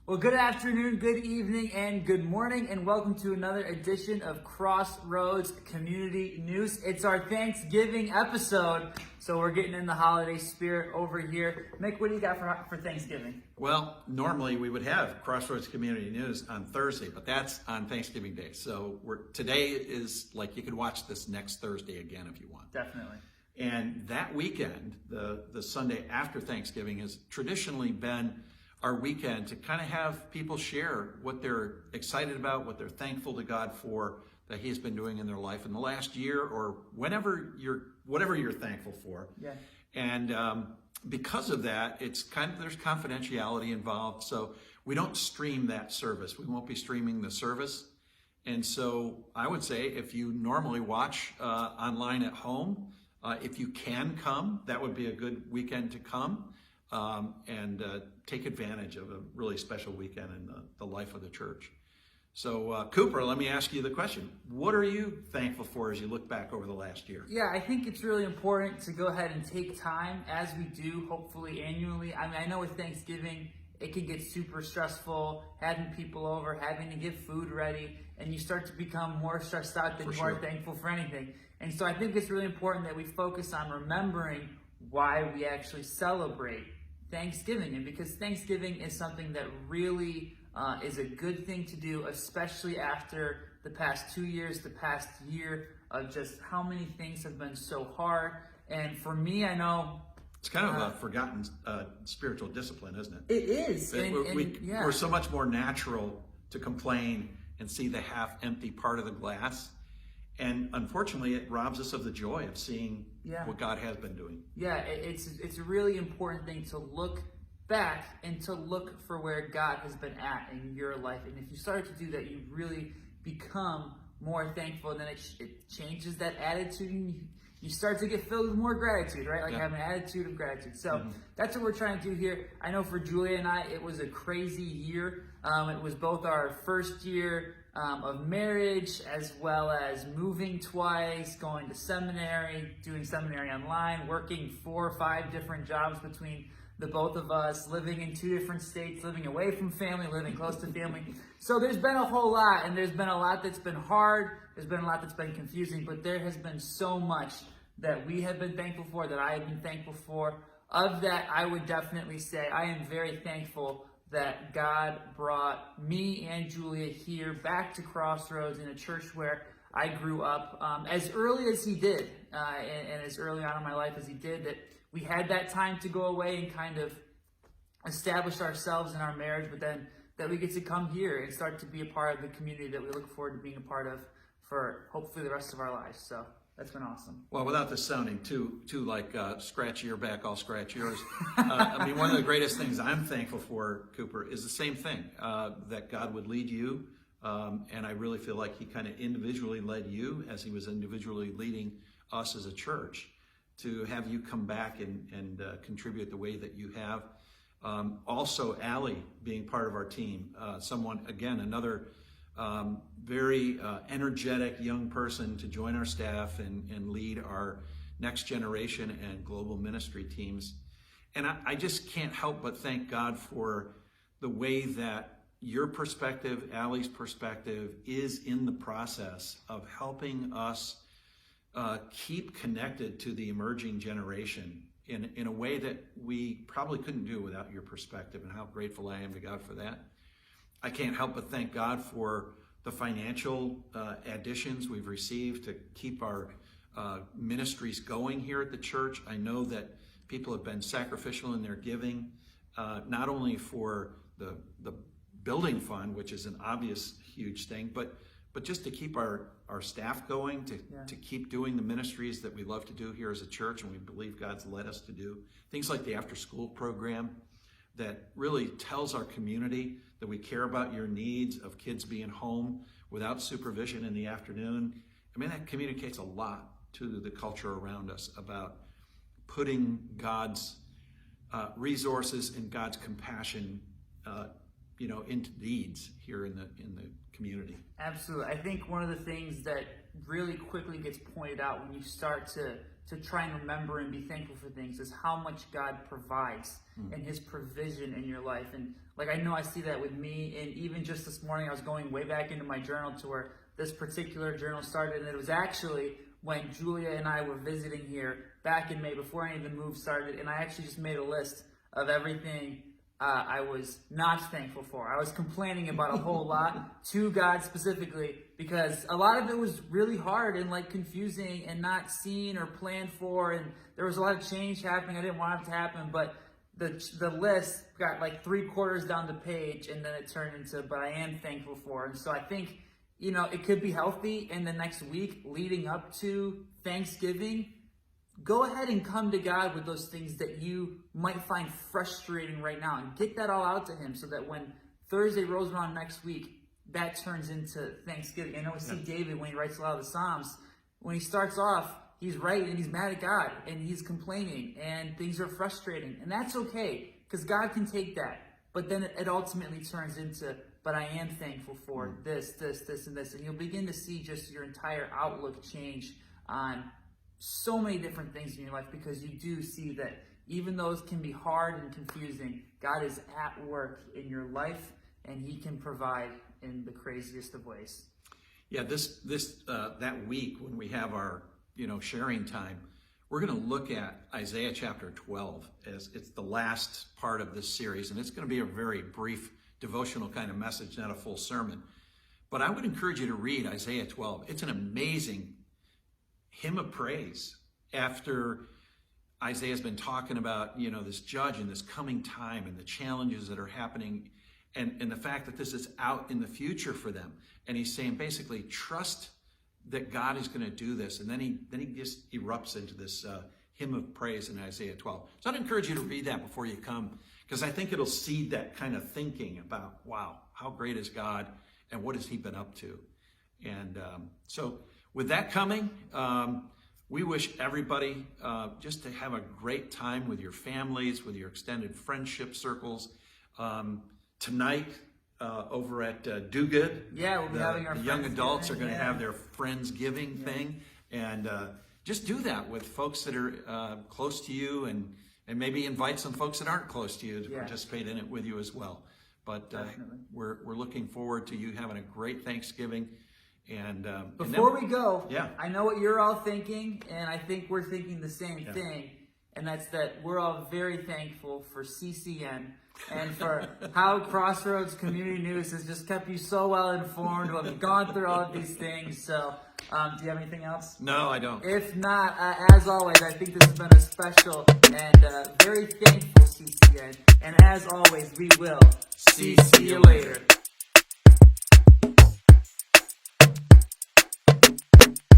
Well, good afternoon, good evening, and good morning, and welcome to another edition of Crossroads Community News. It's our Thanksgiving episode, so we're getting in the holiday spirit over here. Mick, what do you got for Thanksgiving? Well, normally we would have Crossroads Community News on Thursday, but that's on Thanksgiving Day. So today is like you could watch this next Thursday again if you want. Definitely. And that weekend, the Sunday after Thanksgiving, has traditionally been our weekend to kind of have people share what they're excited about, what they're thankful to God for that He has been doing in their life in the last year, or whatever you're thankful for. Yeah. And because of that, there's confidentiality involved. So we don't stream that service. We won't be streaming the service. And so I would say if you normally watch online at home, if you can come, that would be a good weekend to come. And take advantage of a really special weekend in the life of the church. So Cooper, let me ask you the question. What are you thankful for as you look back over the last year? Yeah, I think it's really important to go ahead and take time, as we do, hopefully annually. I mean, I know with Thanksgiving, it can get super stressful, having people over, having to get food ready, and you start to become more stressed out than you are thankful for anything. And so I think it's really important that we focus on remembering why we actually celebrate Thanksgiving, and because Thanksgiving is something that really is a good thing to do, especially after the past 2 years, the past year of just how many things have been so hard. And for me, I know it's kind of a forgotten spiritual discipline, isn't it? It is. We're so much more natural to complain and see the half-empty part of the glass. And unfortunately, it robs us of the joy of seeing what God has been doing. Yeah, it's a really important thing to look back and to look for where God has been at in your life. And if you start to do that, you really become more thankful. And then it changes that attitude. And you start to get filled with more gratitude, right? Like have an attitude of gratitude. So that's what we're trying to do here. I know for Julia and I, it was a crazy year. It was both our first year of marriage, as well as moving twice, going to seminary, doing seminary online, working 4 or 5 different jobs between the both of us, living in 2 different states, living away from family, living close to family. So there's been a whole lot, and there's been a lot that's been hard, there's been a lot that's been confusing, but there has been so much that we have been thankful for, that I have been thankful for. Of that, I would definitely say I am very thankful that God brought me and Julia here back to Crossroads in a church where I grew up as early as He did, and as early on in my life as He did, that we had that time to go away and kind of establish ourselves in our marriage, but then that we get to come here and start to be a part of the community that we look forward to being a part of for hopefully the rest of our lives. So that's been awesome. Well, without this sounding too like scratch your back, I'll scratch yours. I mean, one of the greatest things I'm thankful for, Cooper, is the same thing, that God would lead you. And I really feel like He kind of individually led you as He was individually leading us as a church to have you come back and contribute the way that you have. Also, Allie being part of our team, another very energetic young person to join our staff and lead our next generation and global ministry teams. And I just can't help but thank God for the way that your perspective, Allie's perspective, is in the process of helping us keep connected to the emerging generation in a way that we probably couldn't do without your perspective, and how grateful I am to God for that. I can't help but thank God for the financial additions we've received to keep our ministries going here at the church. I know that people have been sacrificial in their giving, not only for the building fund, which is an obvious huge thing, but just to keep our staff going, to keep doing the ministries that we love to do here as a church and we believe God's led us to do. Things like the after-school program that really tells our community that we care about your needs of kids being home without supervision in the afternoon. I mean, that communicates a lot to the culture around us about putting God's resources and God's compassion into deeds here in the community. Absolutely. I think one of the things that really quickly gets pointed out when you start to try and remember and be thankful for things is how much God provides and his provision in your life. And like, I know I see that with me, and even just this morning I was going way back into my journal to where this particular journal started, and it was actually when Julia and I were visiting here back in May before any of the moves started, and I actually just made a list of everything I was not thankful for. I was complaining about a whole lot to God specifically because a lot of it was really hard and like confusing and not seen or planned for, and there was a lot of change happening. I didn't want it to happen, but the list got like 3/4 down the page, and then it turned into but I am thankful for. And so I think, you know, it could be healthy in the next week leading up to Thanksgiving. Go ahead and come to God with those things that you might find frustrating right now and get that all out to him so that when Thursday rolls around next week, that turns into Thanksgiving. I know we see David when he writes a lot of the Psalms. When he starts off, he's right and he's mad at God and he's complaining and things are frustrating. And that's okay because God can take that. But then it ultimately turns into, but I am thankful for this, and this. And you'll begin to see just your entire outlook change on so many different things in your life because you do see that even though it can be hard and confusing, God is at work in your life and he can provide in the craziest of ways. Yeah, that week when we have our sharing time, we're going to look at Isaiah chapter 12 as it's the last part of this series, and it's going to be a very brief devotional kind of message, not a full sermon. But I would encourage you to read Isaiah 12. It's an amazing hymn of praise after Isaiah's been talking about, this judge and this coming time and the challenges that are happening and the fact that this is out in the future for them. And he's saying basically, trust that God is going to do this. And then he just erupts into this hymn of praise in Isaiah 12. So I'd encourage you to read that before you come, because I think it'll seed that kind of thinking about, wow, how great is God and what has he been up to? And so with that coming, we wish everybody just to have a great time with your families, with your extended friendship circles. Tonight, over at Do Good, we'll be having our the young adults are going to have their Friendsgiving thing. And just do that with folks that are close to you, and maybe invite some folks that aren't close to you to participate in it with you as well. But we're looking forward to you having a great Thanksgiving. And before we go, I know what you're all thinking, and I think we're thinking the same thing, and that's that we're all very thankful for CCN and for how Crossroads Community News has just kept you so well informed. We've gone through all of these things. So, do you have anything else? No, I don't. If not, as always, I think this has been a special and very thankful CCN. And as always, we will see you later.